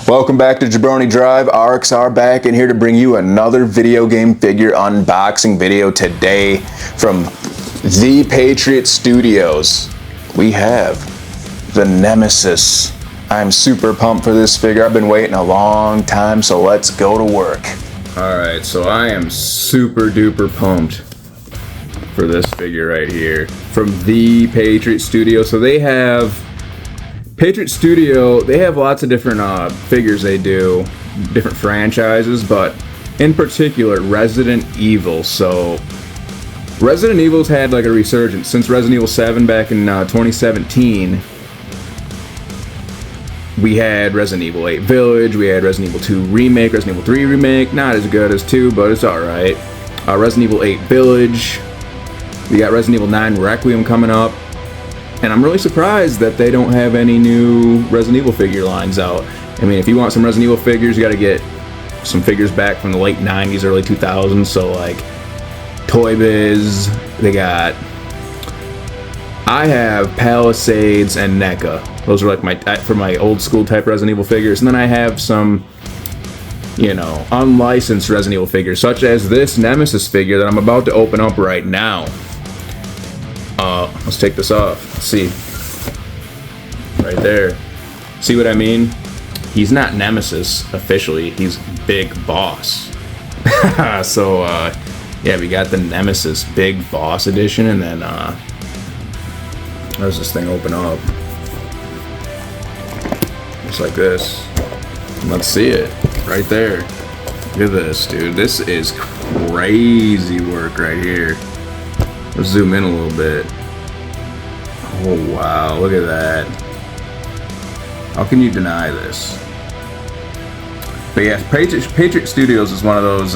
Welcome back to Jabroni Drive. RXR back in here to bring you another video game figure unboxing video today from the Patriot Studios. We have the Nemesis. I'm super pumped for this figure. I've been waiting a long time, so let's go to work. Alright, so I am super duper pumped for this figure right here from the Patriot Studio. So they have Patriot Studio, they have lots of different figures they do, different franchises, but in particular Resident Evil. So Resident Evil's had like a resurgence since Resident Evil 7 back in 2017. We had Resident Evil 8 Village, we had Resident Evil 2 Remake, Resident Evil 3 Remake, not as good as 2, but it's alright. Resident Evil 8 Village, we got Resident Evil 9 Requiem coming up. And I'm really surprised that they don't have any new Resident Evil figure lines out. I mean, if you want some Resident Evil figures, you gotta get some figures back from the late 90s, early 2000s. So like Toy Biz, they got... I have Palisades and NECA. Those are like my for my old school type Resident Evil figures. And then I have some, you know, unlicensed Resident Evil figures, such as this Nemesis figure that I'm about to open up right now. Let's take this off. Let's see. Right there. See what I mean? He's not Nemesis officially. He's Big Boss. So, yeah, we got the Nemesis Big Boss edition, and then, how does this thing open up? Just like this. Let's see it. Right there. Look at this, dude. This is crazy work right here. Let's zoom in a little bit. Oh wow, look at that. How can you deny this? But yeah, Patriot Studios is one of those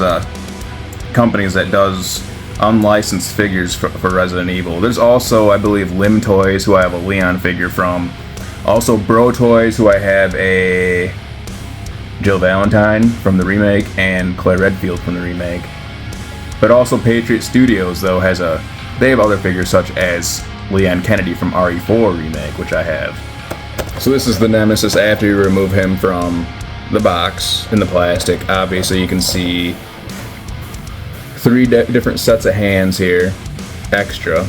companies that does unlicensed figures for Resident Evil. There's also, I believe, Lim Toys, who I have a Leon figure from. Also Bro Toys, who I have a Jill Valentine from the remake, and Claire Redfield from the remake. But also Patriot Studios, though, they have other figures such as Leon Kennedy from RE4 Remake, which I have. So this is the Nemesis after you remove him from the box in the plastic. Obviously you can see three different sets of hands here, extra.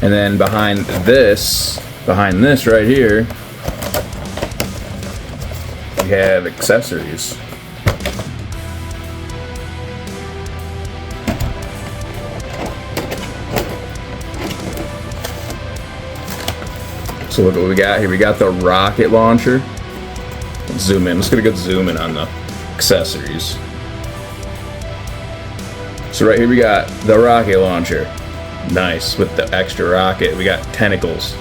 And then behind this right here, we have accessories. So look what we got here. We got the rocket launcher. Let's zoom in. Let's get a good zoom in on the accessories. So right here we got the rocket launcher. Nice, with the extra rocket. We got tentacles.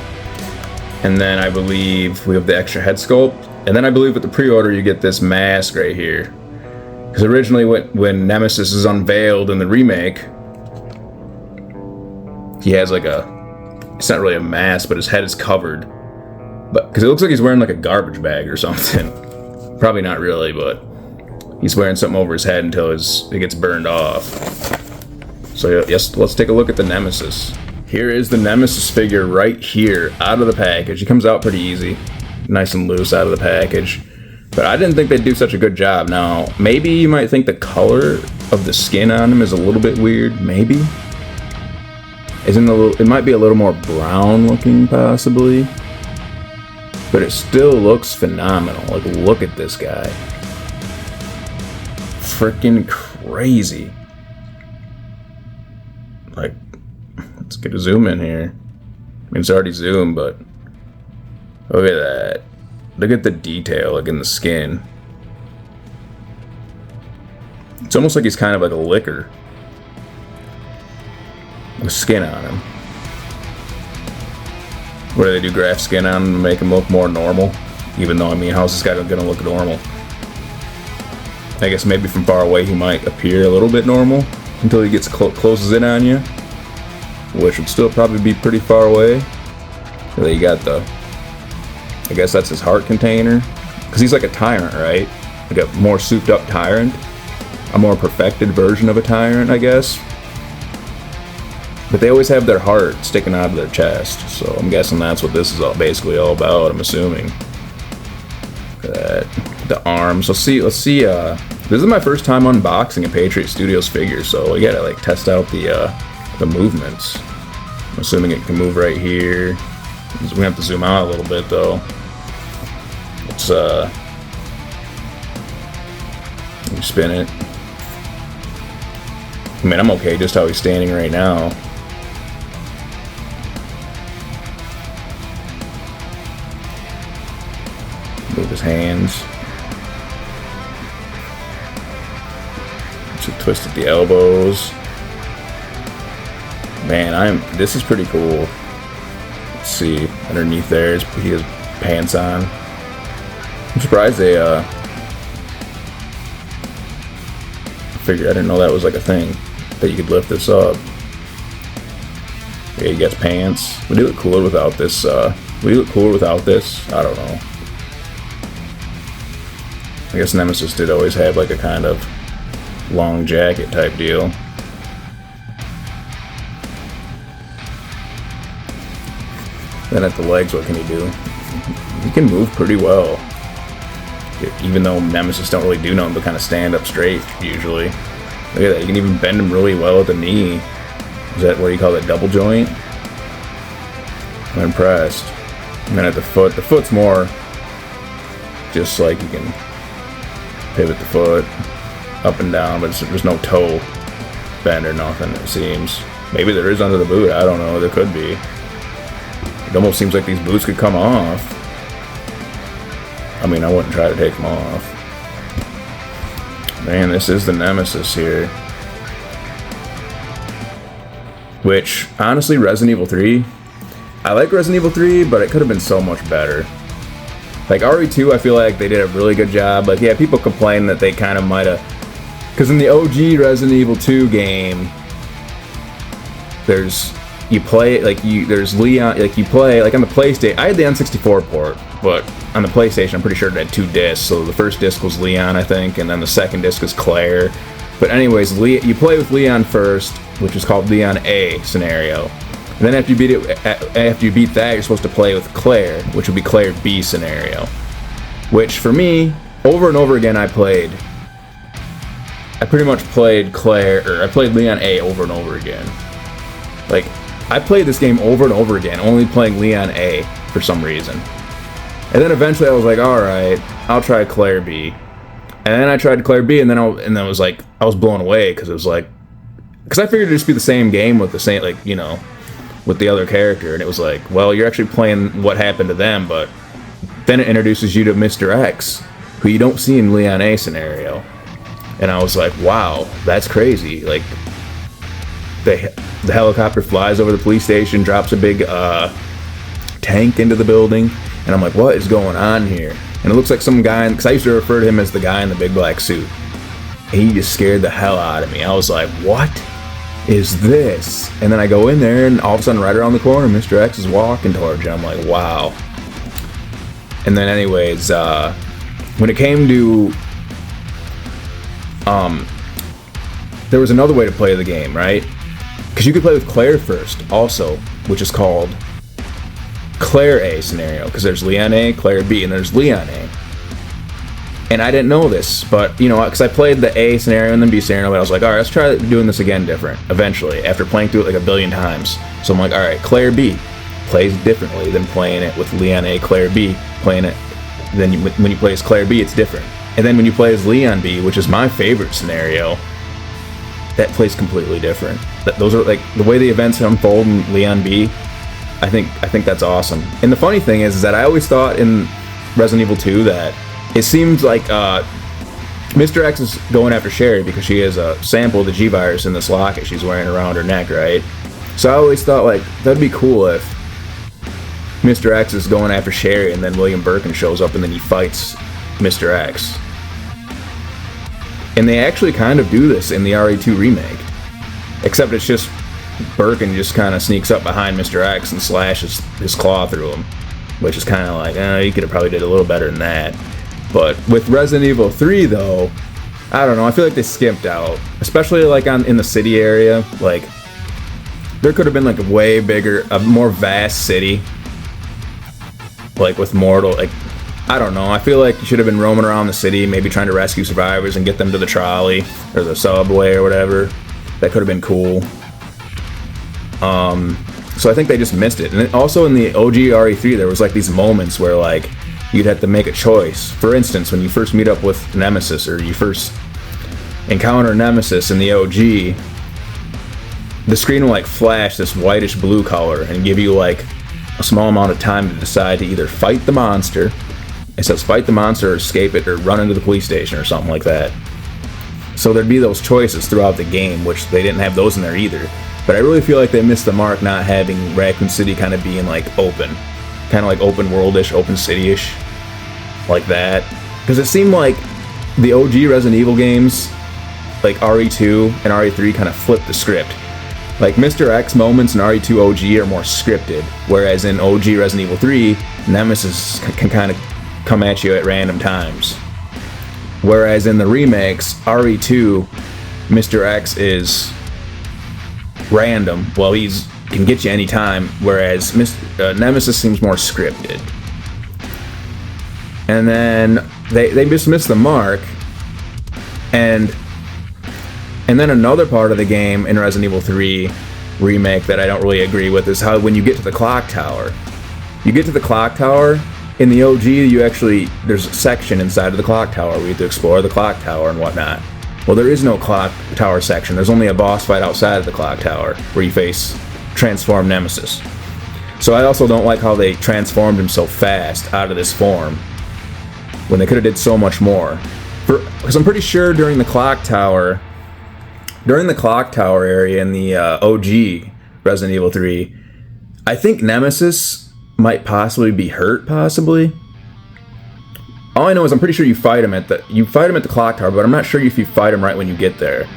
And then I believe we have the extra head sculpt. And then I believe with the pre-order you get this mask right here. Because originally when Nemesis is unveiled in the remake, he has like it's not really a mask, but his head is covered. But because it looks like he's wearing like a garbage bag or something. Probably not really, but he's wearing something over his head until it gets burned off. So yes, let's take a look at the Nemesis. Here is the Nemesis figure right here, out of the package. He comes out pretty easy, nice and loose out of the package. But I didn't think they'd do such a good job. Now, maybe you might think the color of the skin on him is a little bit weird, maybe? It might be a little more brown looking, possibly. But it still looks phenomenal. Like, look at this guy. Freaking crazy. Like, let's get a zoom in here. I mean, it's already zoomed, but look at that. Look at the detail, like in the skin. It's almost like he's kind of like a liquor. With skin on him. What do they do? Graft skin on him to make him look more normal? Even though, I mean, how's this guy gonna look normal? I guess maybe from far away he might appear a little bit normal until he gets closes in on you, which would still probably be pretty far away. So you got I guess that's his heart container, because he's like a tyrant, right? Like a more souped up tyrant, a more perfected version of a tyrant, I guess. But they always have their heart sticking out of their chest, so I'm guessing that's what this is basically all about, I'm assuming. Look at that. the arms. Let's see. This is my first time unboxing a Patriot Studios figure, so I gotta like test out the movements. I'm assuming it can move right here. We have to zoom out a little bit though. Let's spin it. I mean, I'm okay just how he's standing right now. Move his hands. Should twist at the elbows. Man, this is pretty cool. Let's see, underneath there, he has pants on. I'm surprised they, figured, I didn't know that was like a thing, that you could lift this up. Yeah, he gets pants. Would he look cooler without this, I don't know. I guess Nemesis did always have like a kind of long jacket type deal. Then at the legs, what can he do? He can move pretty well. Even though Nemesis don't really do nothing but kind of stand up straight, usually. Look at that, you can even bend him really well at the knee. Is that what you call it, double joint? I'm impressed. And then at the foot's more just like you can pivot the foot up and down, but there's no toe bend or nothing, it seems. Maybe there is under the boot, I don't know, there could be. It almost seems like these boots could come off. I mean, I wouldn't try to take them off. Man, this is the Nemesis here. Which, honestly, Resident Evil 3, I like Resident Evil 3, but it could have been so much better. Like, RE2, I feel like they did a really good job. Like, yeah, people complain that they kind of might have... Because in the OG Resident Evil 2 game, there's Leon, like, you play, like, on the PlayStation, I had the N64 port, but on the PlayStation, I'm pretty sure it had 2 discs, so the first disc was Leon, I think, and then the second disc was Claire. But anyways, you play with Leon first, which is called Leon A scenario. And then after you beat that, you're supposed to play with Claire, which would be Claire B scenario. Which, for me, over and over again, I pretty much played I played Leon A over and over again. Like, I played this game over and over again, only playing Leon A for some reason. And then eventually I was like, alright, I'll try Claire B. And then I tried Claire B, and then I was like, I was blown away, because it was like, because I figured it'd just be the same game with the same, like, you know, with the other character, and it was like, well, you're actually playing what happened to them, but then it introduces you to Mr. X, who you don't see in Leon A scenario. And I was like, wow, that's crazy. Like, the helicopter flies over the police station, drops a big tank into the building, and I'm like, what is going on here? And it looks like some guy, because I used to refer to him as the guy in the big black suit. And he just scared the hell out of me. I was like, what is this? And then I go in there, and all of a sudden, right around the corner, Mr. X is walking towards you. I'm like, wow. And then anyways, when it came to, there was another way to play the game, right? Because you could play with Claire first, also, which is called Claire A scenario, because there's Leon A, Claire B, and there's Leon A. And I didn't know this, but, you know, because I played the A scenario and then B scenario, but I was like, alright, let's try doing this again different, eventually, after playing through it like a billion times. So I'm like, alright, Claire B plays differently than playing it with Leon A, Claire B, playing it, then when you play as Claire B, it's different. And then when you play as Leon B, which is my favorite scenario, that plays completely different. Those are, like, the way the events unfold in Leon B, I think that's awesome. And the funny thing is that I always thought in Resident Evil 2 that it seems like Mr. X is going after Sherry because she has a sample of the G-Virus in this locket she's wearing around her neck, right? So I always thought, like, that'd be cool if Mr. X is going after Sherry and then William Birkin shows up and then he fights Mr. X. And they actually kind of do this in the RE2 remake. Except it's just Birkin just kind of sneaks up behind Mr. X and slashes his claw through him. Which is kind of like, you could have probably did a little better than that. But with Resident Evil 3, though, I don't know, I feel like they skimped out. Especially like in the city area. Like, there could have been like a way bigger, a more vast city. Like with more, like, I don't know. I feel like you should have been roaming around the city, maybe trying to rescue survivors and get them to the trolley or the subway or whatever. That could have been cool. So I think they just missed it. And then also in the OG RE3, there was like these moments where like you'd have to make a choice. For instance, when you first meet up with Nemesis, or you first encounter Nemesis in the OG, the screen will like flash this whitish blue color and give you like a small amount of time to decide to either fight the monster. It says fight the monster or escape it or run into the police station or something like that. So there'd be those choices throughout the game, which they didn't have those in there either. But I really feel like they missed the mark not having Raccoon City kind of being like open. Kind of like open world-ish, open city-ish. Like that. Because it seemed like the OG Resident Evil games, like RE2 and RE3, kind of flipped the script. Like Mr. X moments in RE2 OG are more scripted, whereas in OG Resident Evil 3, Nemesis can kind of come at you at random times. Whereas in the remakes, RE2, Mr. X is random. Well, he's can get you anytime, whereas Nemesis seems more scripted. And then they just missed the mark. And then another part of the game in Resident Evil 3 Remake that I don't really agree with is how when you get to the clock tower. You get to the clock tower, in the OG there's a section inside of the clock tower where you have to explore the clock tower and whatnot. Well, there is no clock tower section. There's only a boss fight outside of the clock tower where you face transformed Nemesis. So I also don't like how they transformed him so fast out of this form when they could have did so much more. Because I'm pretty sure during the clock tower area in the OG Resident Evil 3, I think Nemesis might possibly be hurt, possibly. All I know is I'm pretty sure you fight him at the clock tower, but I'm not sure if you fight him right when you get there.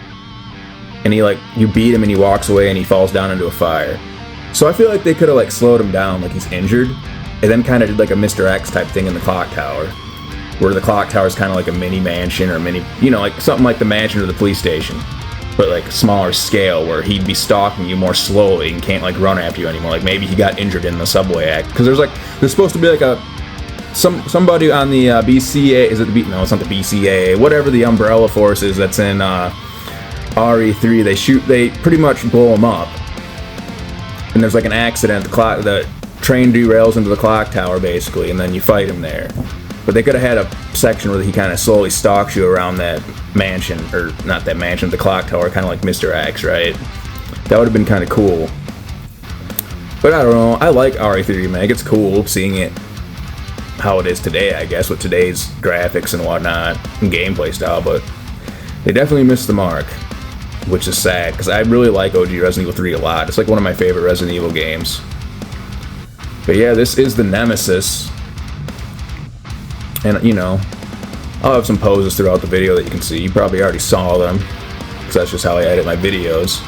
And you beat him and he walks away and he falls down into a fire. So I feel like they could have slowed him down, like he's injured, and then kind of did like a Mr. X type thing in the clock tower, where the clock tower is kind of like a mini mansion or like something like the mansion or the police station, but like smaller scale, where he'd be stalking you more slowly and can't run after you anymore. Like maybe he got injured in the subway act, because there's supposed to be like somebody on the BCA. Is it the no? It's not the BCA. Whatever the Umbrella Force is that's in RE3. They pretty much blow him up, and there's like an accident. The train derails into the clock tower basically, and then you fight him there. But they could have had a section where he kind of slowly stalks you around that mansion, or not that mansion, the clock tower, kind of like Mr. X, right? That would have been kind of cool. But I don't know, I like RE3 Remake. It's cool seeing it how it is today, I guess, with today's graphics and whatnot, and gameplay style, but they definitely missed the mark, which is sad, because I really like OG Resident Evil 3 a lot. It's like one of my favorite Resident Evil games. But yeah, this is the Nemesis. And, I'll have some poses throughout the video that you can see. You probably already saw them, because that's just how I edit my videos.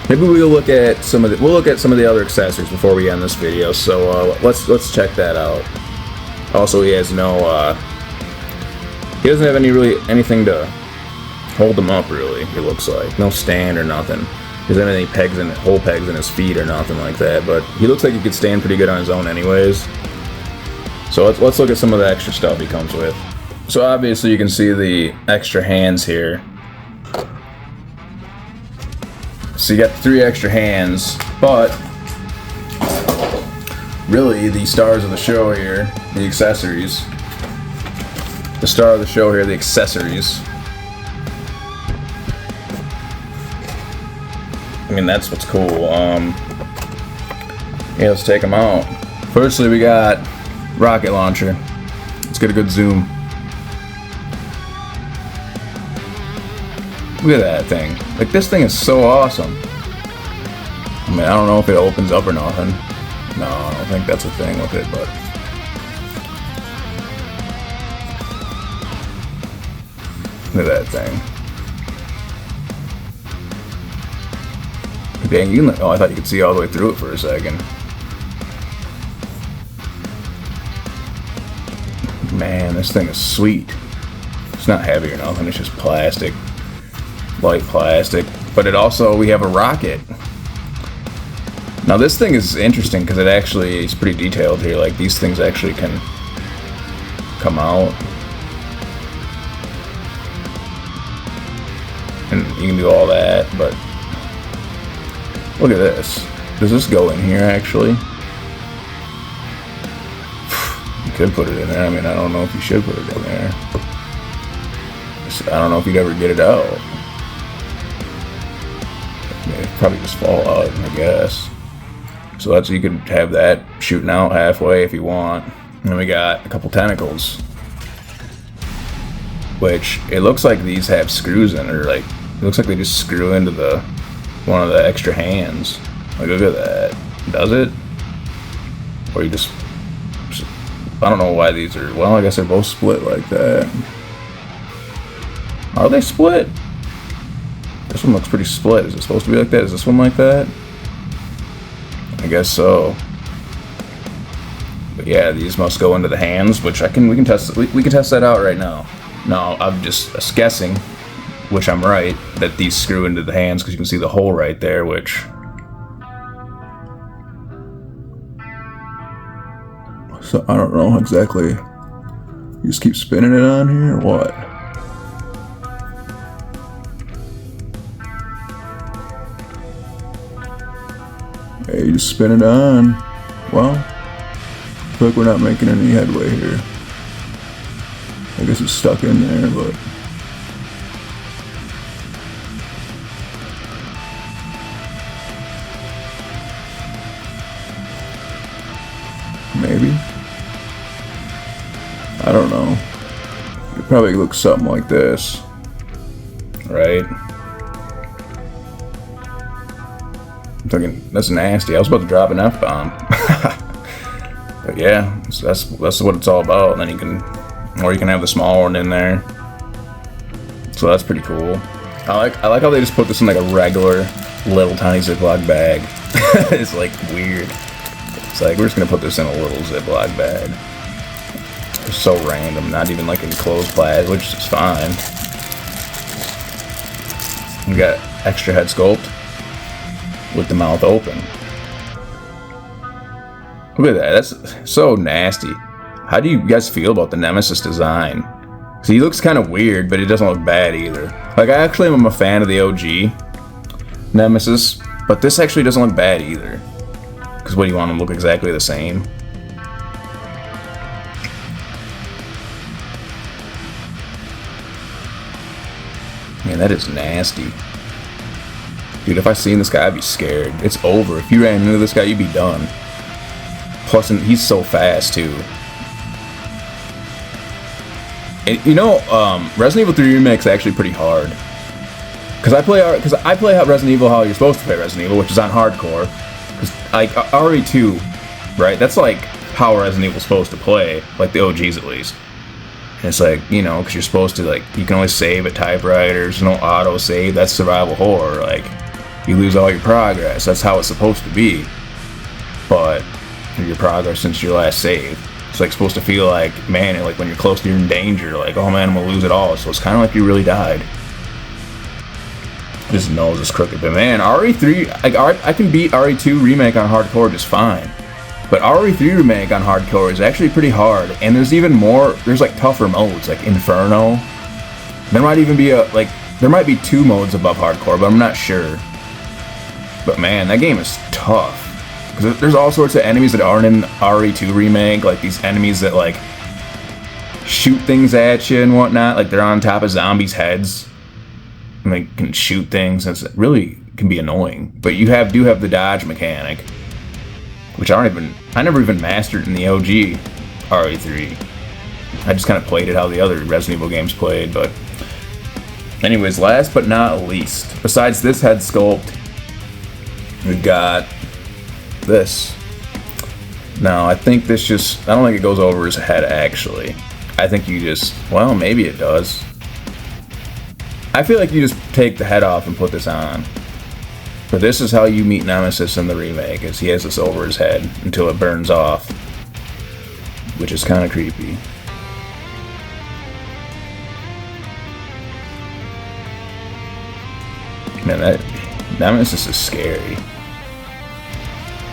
Maybe we'll look at some of the other accessories before we end this video. So let's check that out. Also, he has he doesn't have anything to hold him up, really. It looks like no stand or nothing. He doesn't have any hole pegs in his feet or nothing like that. But he looks like he could stand pretty good on his own, anyways. So let's look at some of the extra stuff he comes with. So obviously you can see the extra hands here. So you got 3 extra hands, but really the stars of the show here, the accessories. The star of the show here, the accessories. I mean, that's what's cool. Yeah, let's take them out. Firstly, we got rocket launcher. Let's get a good zoom. Look at that thing. Like, this thing is so awesome. I mean, I don't know if it opens up or nothing. No, I don't think that's a thing with it, but look at that thing. Dang, oh, I thought you could see all the way through it for a second. Man, this thing is sweet. It's not heavy or nothing, it's just plastic. Light plastic. But it also, we have a rocket. Now this thing is interesting because it actually is pretty detailed here. Like, these things actually can come out. And you can do all that, but look at this. Does this go in here actually? You could put it in there. I mean, I don't know if you should put it in there. I don't know if you'd ever get it out. It'd probably just fall out, I guess. So that's, you could have that shooting out halfway if you want. And then we got a couple tentacles, which it looks like these have screws in, or like it looks like they just screw into the one of the extra hands. Like, look at that. Does it? Or you just I don't know why these are. Well, I guess they're both split like that. Are they split? This one looks pretty split. Is it supposed to be like that? Is this one like that? I guess so. But yeah, these must go into the hands, which we can test. We can test that out right now. No, I'm just guessing, which I'm right, that these screw into the hands because you can see the hole right there, which. So I don't know exactly. You just keep spinning it on here or what? Hey, you just spin it on. Well, I feel like we're not making any headway here. I guess it's stuck in there, but. Maybe. I don't know. It probably looks something like this. Right? I'm thinking, that's nasty. I was about to drop an F-bomb. But yeah, so that's what it's all about. And then you can, or you can have the small one in there. So that's pretty cool. I like how they just put this in like a regular little tiny Ziploc bag. It's like weird. It's like, we're just gonna put this in a little Ziploc bag. It's so random, not even like enclosed plastic, which is fine. We got extra head sculpt with the mouth open. Look at that, that's so nasty. How do you guys feel about the Nemesis design? So he looks kind of weird, but it doesn't look bad either. Like, I actually am a fan of the OG Nemesis, but this actually doesn't look bad either. Because what do you want them to look exactly the same? Man, that is nasty. Dude, if I seen this guy, I'd be scared. It's over. If you ran into this guy, you'd be done. Plus, he's so fast, too. And, you know, Resident Evil 3 Remake's actually pretty hard. Because I play Resident Evil how you're supposed to play Resident Evil, which is on hardcore. Because, like, RE2, right? That's, like, how Resident Evil's supposed to play. Like, the OGs, at least. And it's like, you know, because you're supposed to, like, you can only save at typewriters. There's no auto-save. That's survival horror. Like, you lose all your progress. That's how it's supposed to be. But your progress since your last save. It's like supposed to feel like, man, like when you're close to in danger, like, oh man, I'm gonna lose it all. So it's kind of like you really died. His nose is crooked, but man, RE3, like, I can beat RE2 Remake on hardcore just fine. But RE3 Remake on hardcore is actually pretty hard, and there's even more. There's like tougher modes, like Inferno. There might even be there might be 2 modes above hardcore, but I'm not sure. But man, that game is tough. Because there's all sorts of enemies that aren't in RE2 Remake, like these enemies that like shoot things at you and whatnot, like they're on top of zombies' heads and they can shoot things. It really can be annoying. But you do have the dodge mechanic, which I never even mastered in the OG RE3. I just kind of played it how the other Resident Evil games played. But anyways, last but not least, besides this head sculpt, we've got this. Now, I think this I don't think it goes over his head, actually. I think you just, well, maybe it does. I feel like you just take the head off and put this on. But this is how you meet Nemesis in the remake, is he has this over his head until it burns off. Which is kind of creepy. Man, that Nemesis is scary.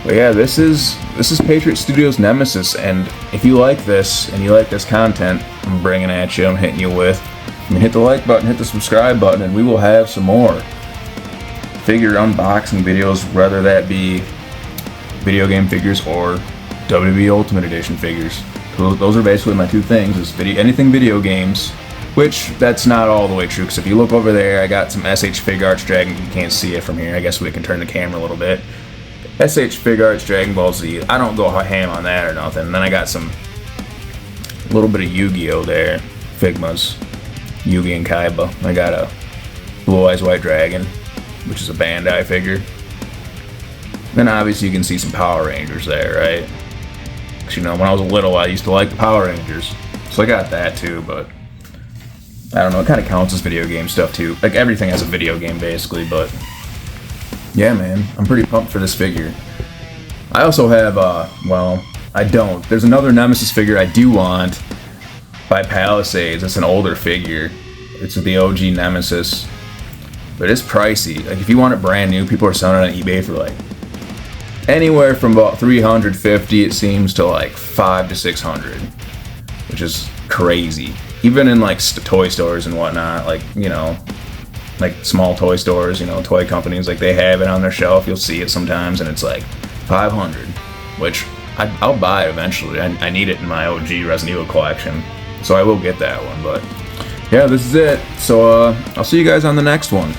But yeah, this is Patriot Studio's Nemesis, and if you like this and you like this content I'm bringing at you, I'm hitting you with, hit the like button, hit the subscribe button, and we will have some more figure unboxing videos, whether that be video game figures or WWE Ultimate Edition figures. Those are basically my two things, is anything video games, which that's not all the way true, because if you look over there, I got some SH Fig Arts Dragon. You can't see it from here. I guess we can turn the camera a little bit. SH Fig Arts Dragon Ball Z. I don't go ham on that or nothing. And then I got a little bit of Yu-Gi-Oh there. Figmas. Yugi and Kaiba. I got a Blue Eyes White Dragon, which is a Bandai figure. Then obviously you can see some Power Rangers there, right? Because, you know, when I was little, I used to like the Power Rangers. So I got that too, but I don't know, it kind of counts as video game stuff too. Like, everything has a video game basically, but yeah, man, I'm pretty pumped for this figure. I also have, well, I don't. There's another Nemesis figure I do want by Palisades. It's an older figure. It's the OG Nemesis, but it's pricey. Like, if you want it brand new, people are selling it on eBay for like anywhere from about $350, it seems, to like $500 to $600, which is crazy. Even in like toy stores and whatnot, like, you know, like small toy stores, you know, toy companies, like, they have it on their shelf. You'll see it sometimes, and it's like $500, which I'll buy eventually. I need it in my OG Resident Evil collection, so I will get that one. But yeah, this is it. So I'll see you guys on the next one.